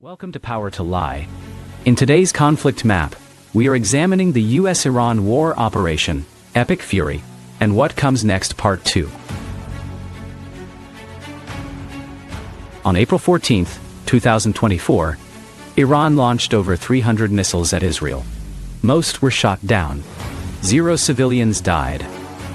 Welcome to Power to Lie. In today's conflict map, we are examining the US-Iran war operation, Epic Fury, and what comes next Part 2. On April 14, 2024, Iran launched over 300 missiles at Israel. Most were shot down. 0 civilians died.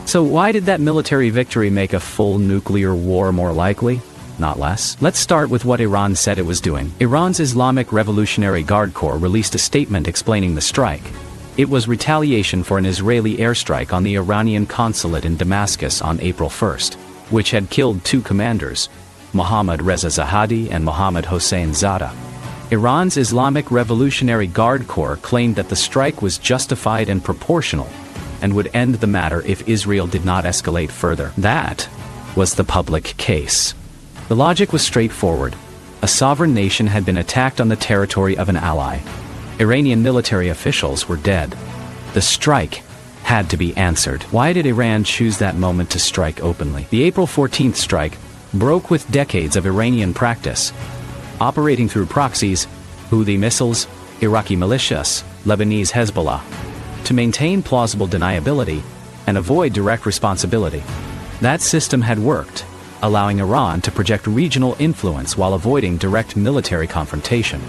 So why did that military victory make a full nuclear war more likely? Not less. Let's start with what Iran said it was doing. Iran's Islamic Revolutionary Guard Corps released a statement explaining the strike. It was retaliation for an Israeli airstrike on the Iranian consulate in Damascus on April 1st, which had killed 2 commanders, Mohammad Reza Zahadi and Mohammad Hossein Zada. Iran's Islamic Revolutionary Guard Corps claimed that the strike was justified and proportional, and would end the matter if Israel did not escalate further. That was the public case. The logic was straightforward. A sovereign nation had been attacked on the territory of an ally. Iranian military officials were dead. The strike had to be answered. Why did Iran choose that moment to strike openly? The April 14th strike broke with decades of Iranian practice, operating through proxies, Houthi missiles, Iraqi militias, Lebanese Hezbollah, to maintain plausible deniability and avoid direct responsibility. That system had worked, allowing Iran to project regional influence while avoiding direct military confrontation.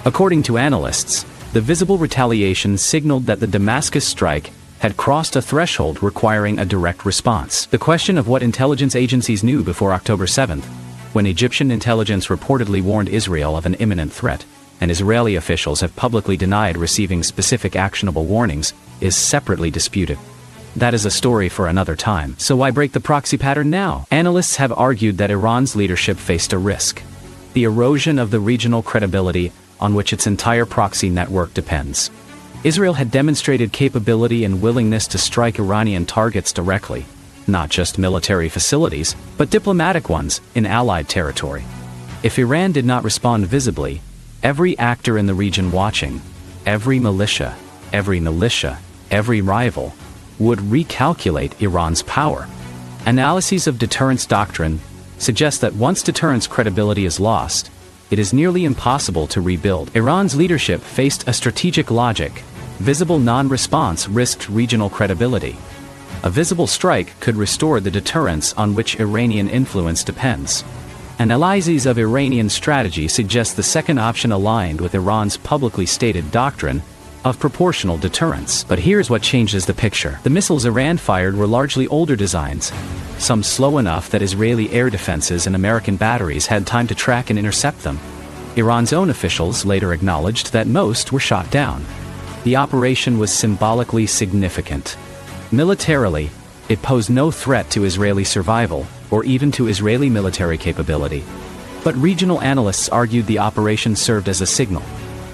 According to analysts, the visible retaliation signaled that the Damascus strike had crossed a threshold requiring a direct response. The question of what intelligence agencies knew before October 7th, when Egyptian intelligence reportedly warned Israel of an imminent threat, and Israeli officials have publicly denied receiving specific actionable warnings, is separately disputed. That is a story for another time. So why break the proxy pattern now? Analysts have argued that Iran's leadership faced a risk: the erosion of the regional credibility on which its entire proxy network depends. Israel had demonstrated capability and willingness to strike Iranian targets directly, not just military facilities, but diplomatic ones in allied territory. If Iran did not respond visibly, every actor in the region watching, every militia, every rival, would recalculate Iran's power. Analyses of deterrence doctrine suggest that once deterrence credibility is lost, it is nearly impossible to rebuild. Iran's leadership faced a strategic logic. Visible non-response risked regional credibility. A visible strike could restore the deterrence on which Iranian influence depends. Analyses of Iranian strategy suggest the second option aligned with Iran's publicly stated doctrine of proportional deterrence. But here's what changes the picture. The missiles Iran fired were largely older designs, some slow enough that Israeli air defenses and American batteries had time to track and intercept them. Iran's own officials later acknowledged that most were shot down. The operation was symbolically significant. Militarily, it posed no threat to Israeli survival, or even to Israeli military capability. But regional analysts argued the operation served as a signal,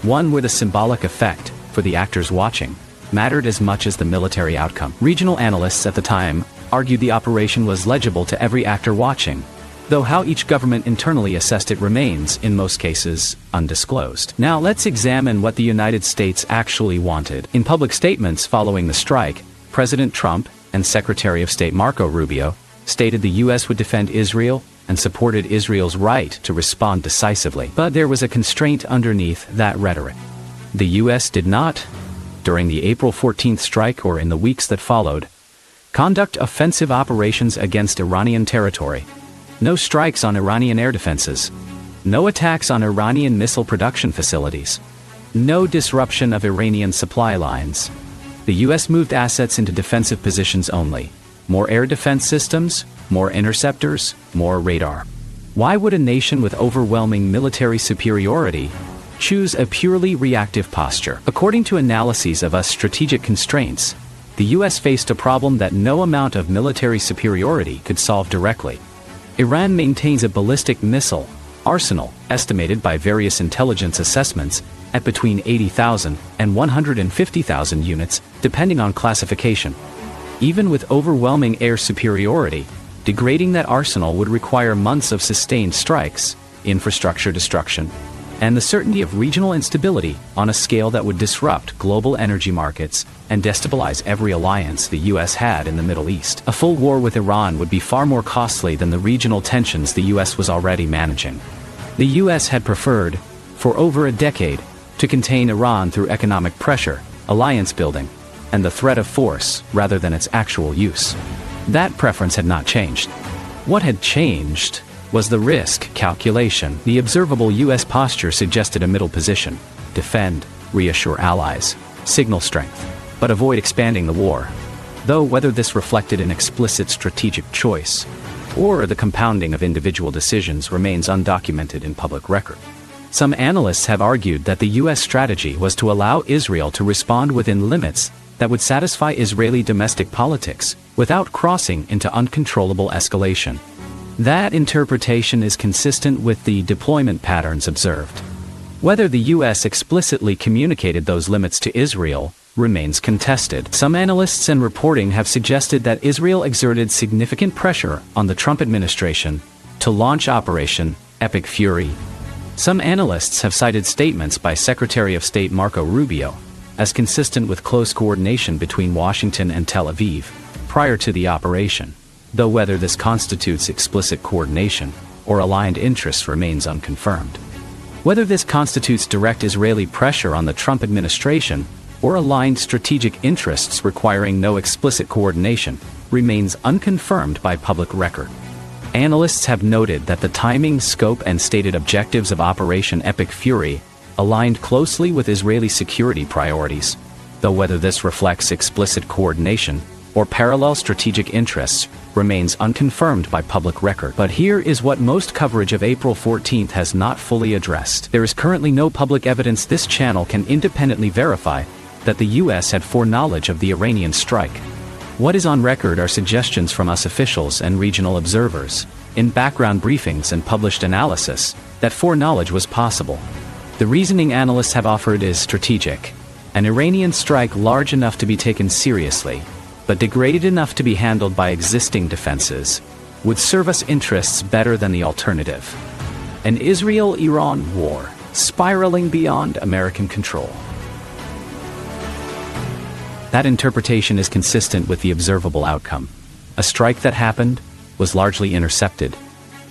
one where the symbolic effect, for the actors watching, mattered as much as the military outcome. Regional analysts at the time argued the operation was legible to every actor watching, though how each government internally assessed it remains, in most cases, undisclosed. Now let's examine what the United States actually wanted. In public statements following the strike, President Trump and Secretary of State Marco Rubio stated the U.S. would defend Israel and supported Israel's right to respond decisively. But there was a constraint underneath that rhetoric. The U.S. did not, during the April 14th strike or in the weeks that followed, conduct offensive operations against Iranian territory. No strikes on Iranian air defenses. No attacks on Iranian missile production facilities. No disruption of Iranian supply lines. The U.S. moved assets into defensive positions only. More air defense systems, more interceptors, more radar. Why would a nation with overwhelming military superiority choose a purely reactive posture? According to analyses of US strategic constraints, the U.S. faced a problem that no amount of military superiority could solve directly. Iran maintains a ballistic missile arsenal, estimated by various intelligence assessments, at between 80,000 and 150,000 units, depending on classification. Even with overwhelming air superiority, degrading that arsenal would require months of sustained strikes, infrastructure destruction, and the certainty of regional instability on a scale that would disrupt global energy markets and destabilize every alliance the U.S. had in the Middle East. A full war with Iran would be far more costly than the regional tensions the U.S. was already managing. The U.S. had preferred for over a decade, to contain Iran through economic pressure, alliance building, and the threat of force rather than its actual use. That preference had not changed. What had changed was the risk calculation. The observable U.S. posture suggested a middle position: defend, reassure allies, signal strength, but avoid expanding the war. Though whether this reflected an explicit strategic choice or the compounding of individual decisions remains undocumented in public record. Some analysts have argued that the U.S. strategy was to allow Israel to respond within limits that would satisfy Israeli domestic politics without crossing into uncontrollable escalation. That interpretation is consistent with the deployment patterns observed. Whether the U.S. explicitly communicated those limits to Israel remains contested. Some analysts and reporting have suggested that Israel exerted significant pressure on the Trump administration to launch Operation Epic Fury. Some analysts have cited statements by Secretary of State Marco Rubio as consistent with close coordination between Washington and Tel Aviv prior to the operation, though whether this constitutes explicit coordination or aligned interests remains unconfirmed. Whether this constitutes direct Israeli pressure on the Trump administration or aligned strategic interests requiring no explicit coordination remains unconfirmed by public record. Analysts have noted that the timing, scope, and stated objectives of Operation Epic Fury aligned closely with Israeli security priorities, though whether this reflects explicit coordination or parallel strategic interests remains unconfirmed by public record. But here is what most coverage of April 14th has not fully addressed. There is currently no public evidence this channel can independently verify that the U.S. had foreknowledge of the Iranian strike. What is on record are suggestions from us officials and regional observers, in background briefings and published analysis, that foreknowledge was possible. The reasoning analysts have offered is strategic: an Iranian strike large enough to be taken seriously, but degraded enough to be handled by existing defenses, would serve us interests better than the alternative: an Israel-Iran war, spiraling beyond American control. That interpretation is consistent with the observable outcome. A strike that happened, was largely intercepted,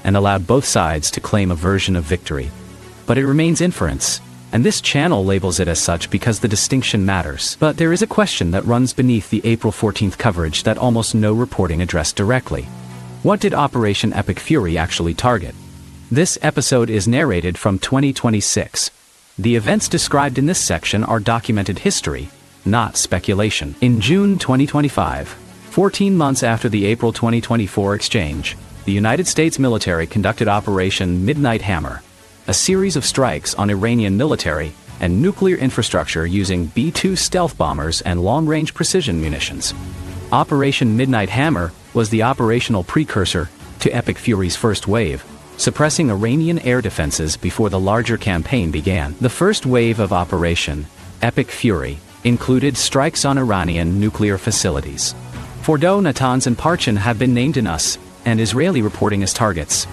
and allowed both sides to claim a version of victory. But it remains inference, and this channel labels it as such because the distinction matters. But there is a question that runs beneath the April 14th coverage that almost no reporting addressed directly. What did Operation Epic Fury actually target? This episode is narrated from 2026. The events described in this section are documented history, not speculation. In June 2025, 14 months after the April 2024 exchange, the United States military conducted Operation Midnight Hammer, a series of strikes on Iranian military and nuclear infrastructure using B-2 stealth bombers and long-range precision munitions. Operation Midnight Hammer was the operational precursor to Epic Fury's first wave, suppressing Iranian air defenses before the larger campaign began. The first wave of Operation Epic Fury included strikes on Iranian nuclear facilities. Fordow, Natanz, and Parchin have been named in US and Israeli reporting as targets.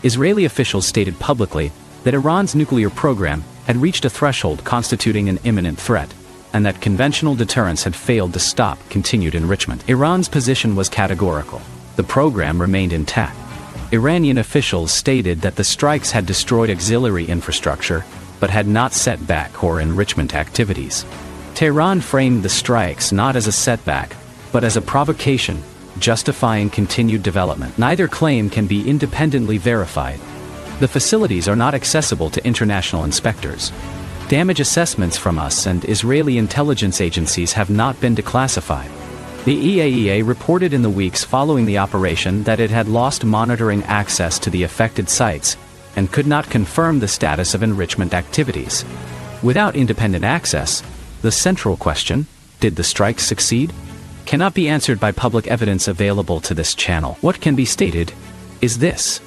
Israeli officials stated publicly that Iran's nuclear program had reached a threshold constituting an imminent threat, and that conventional deterrence had failed to stop continued enrichment. Iran's position was categorical: the program remained intact. Iranian officials stated that the strikes had destroyed auxiliary infrastructure, but had not set back or enrichment activities. Tehran framed the strikes not as a setback, but as a provocation, justifying continued development. Neither claim can be independently verified. The facilities are not accessible to international inspectors. Damage assessments from us and Israeli intelligence agencies have not been declassified. The IAEA reported in the weeks following the operation that it had lost monitoring access to the affected sites and could not confirm the status of enrichment activities. Without independent access, the central question, did the strikes succeed, cannot be answered by public evidence available to this channel. What can be stated is this: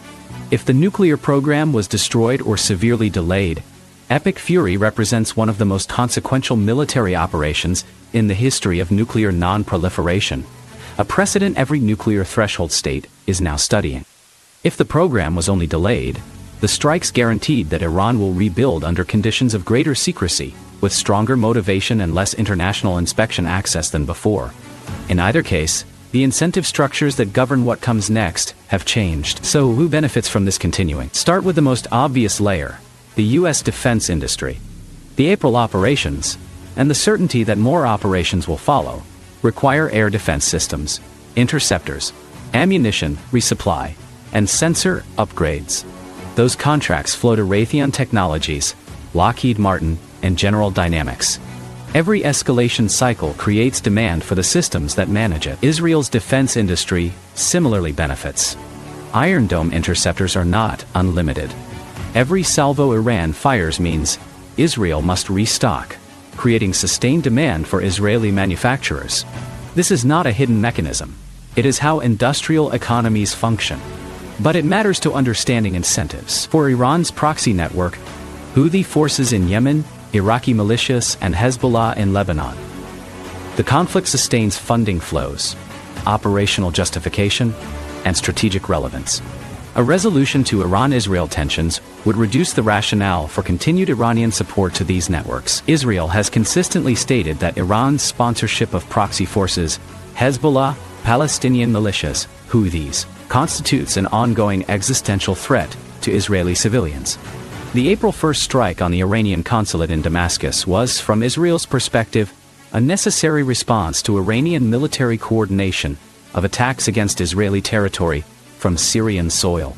if the nuclear program was destroyed or severely delayed, Epic Fury represents one of the most consequential military operations in the history of nuclear non-proliferation, a precedent every nuclear threshold state is now studying. If the program was only delayed, the strikes guaranteed that Iran will rebuild under conditions of greater secrecy, with stronger motivation and less international inspection access than before. In either case, the incentive structures that govern what comes next have changed. So who benefits from this continuing? Start with the most obvious layer: the U.S. defense industry. The April operations, and the certainty that more operations will follow, require air defense systems, interceptors, ammunition resupply, and sensor upgrades. Those contracts flow to Raytheon Technologies, Lockheed Martin, and General Dynamics. Every escalation cycle creates demand for the systems that manage it. Israel's defense industry similarly benefits. Iron Dome interceptors are not unlimited. Every salvo Iran fires means Israel must restock, creating sustained demand for Israeli manufacturers. This is not a hidden mechanism. It is how industrial economies function. But it matters to understanding incentives. For Iran's proxy network, Houthi forces in Yemen, Iraqi militias, and Hezbollah in Lebanon. The conflict sustains funding flows, operational justification, and strategic relevance. A resolution to Iran-Israel tensions would reduce the rationale for continued Iranian support to these networks. Israel has consistently stated that Iran's sponsorship of proxy forces, Hezbollah, Palestinian militias, Houthis, constitutes an ongoing existential threat to Israeli civilians. The April 1st strike on the Iranian consulate in Damascus was, from Israel's perspective, a necessary response to Iranian military coordination of attacks against Israeli territory from Syrian soil.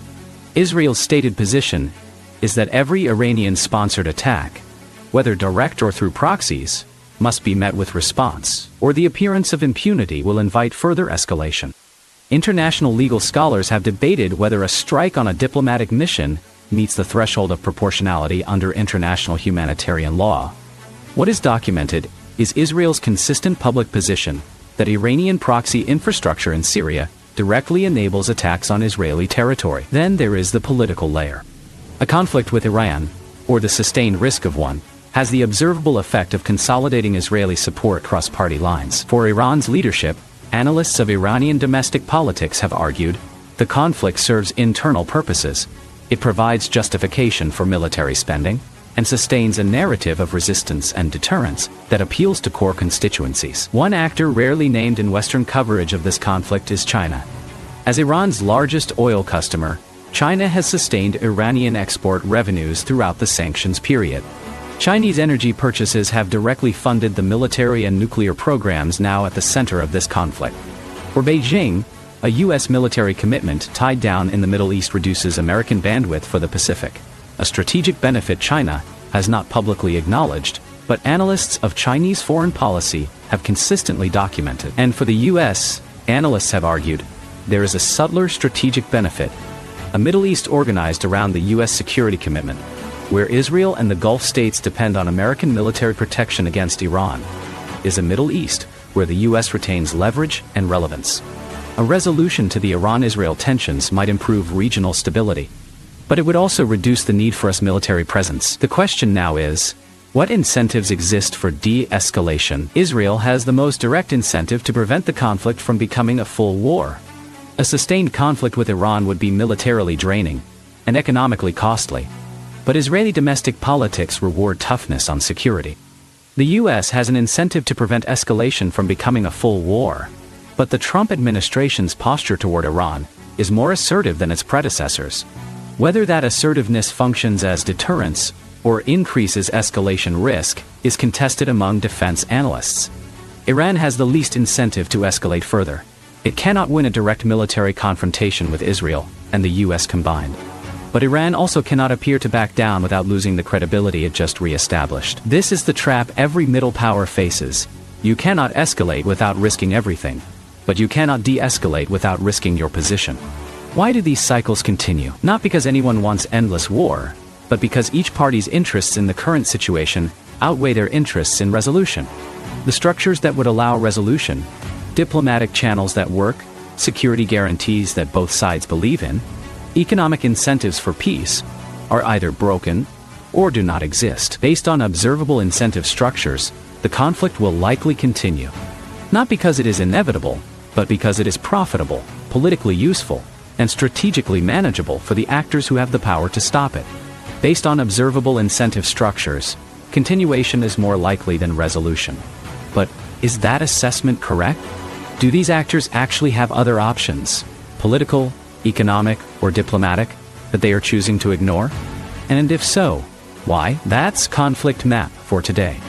Israel's stated position is that every Iranian-sponsored attack, whether direct or through proxies, must be met with response, or the appearance of impunity will invite further escalation. International legal scholars have debated whether a strike on a diplomatic mission meets the threshold of proportionality under international humanitarian law. What is documented is Israel's consistent public position that Iranian proxy infrastructure in Syria directly enables attacks on Israeli territory. Then there is the political layer. A conflict with Iran, or the sustained risk of one, has the observable effect of consolidating Israeli support across party lines. For Iran's leadership, analysts of Iranian domestic politics have argued, the conflict serves internal purposes. It provides justification for military spending, and sustains a narrative of resistance and deterrence that appeals to core constituencies. One actor rarely named in Western coverage of this conflict is China. As Iran's largest oil customer, China has sustained Iranian export revenues throughout the sanctions period. Chinese energy purchases have directly funded the military and nuclear programs now at the center of this conflict. For Beijing, a U.S. military commitment tied down in the Middle East reduces American bandwidth for the Pacific, a strategic benefit China has not publicly acknowledged, but analysts of Chinese foreign policy have consistently documented. And for the U.S., analysts have argued, there is a subtler strategic benefit, a Middle East organized around the U.S. security commitment, where Israel and the Gulf states depend on American military protection against Iran, is a Middle East where the U.S. retains leverage and relevance. A resolution to the Iran-Israel tensions might improve regional stability, but it would also reduce the need for us military presence. The question now is, what incentives exist for de-escalation? Israel has the most direct incentive to prevent the conflict from becoming a full war. A sustained conflict with Iran would be militarily draining and economically costly, but Israeli domestic politics reward toughness on security. The U.S. has an incentive to prevent escalation from becoming a full war, but the Trump administration's posture toward Iran is more assertive than its predecessors. Whether that assertiveness functions as deterrence or increases escalation risk is contested among defense analysts. Iran has the least incentive to escalate further. It cannot win a direct military confrontation with Israel and the U.S. combined. But Iran also cannot appear to back down without losing the credibility it just re-established. This is the trap every middle power faces. You cannot escalate without risking everything, but you cannot de-escalate without risking your position. Why do these cycles continue? Not because anyone wants endless war, but because each party's interests in the current situation outweigh their interests in resolution. The structures that would allow resolution, diplomatic channels that work, security guarantees that both sides believe in, economic incentives for peace, are either broken or do not exist. Based on observable incentive structures, the conflict will likely continue. Not because it is inevitable, but because it is profitable, politically useful, and strategically manageable for the actors who have the power to stop it. Based on observable incentive structures, continuation is more likely than resolution. But is that assessment correct? Do these actors actually have other options, political, economic, or diplomatic, that they are choosing to ignore? And if so, Why? That's Conflict Map for today.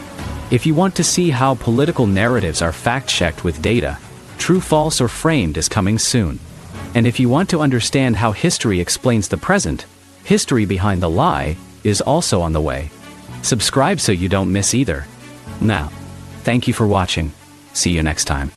If you want to see how political narratives are fact-checked with data, True, False, or Framed is coming soon. And if you want to understand how history explains the present, History Behind the Lie is also on the way. Subscribe so you don't miss either. Now, thank you for watching. See you next time.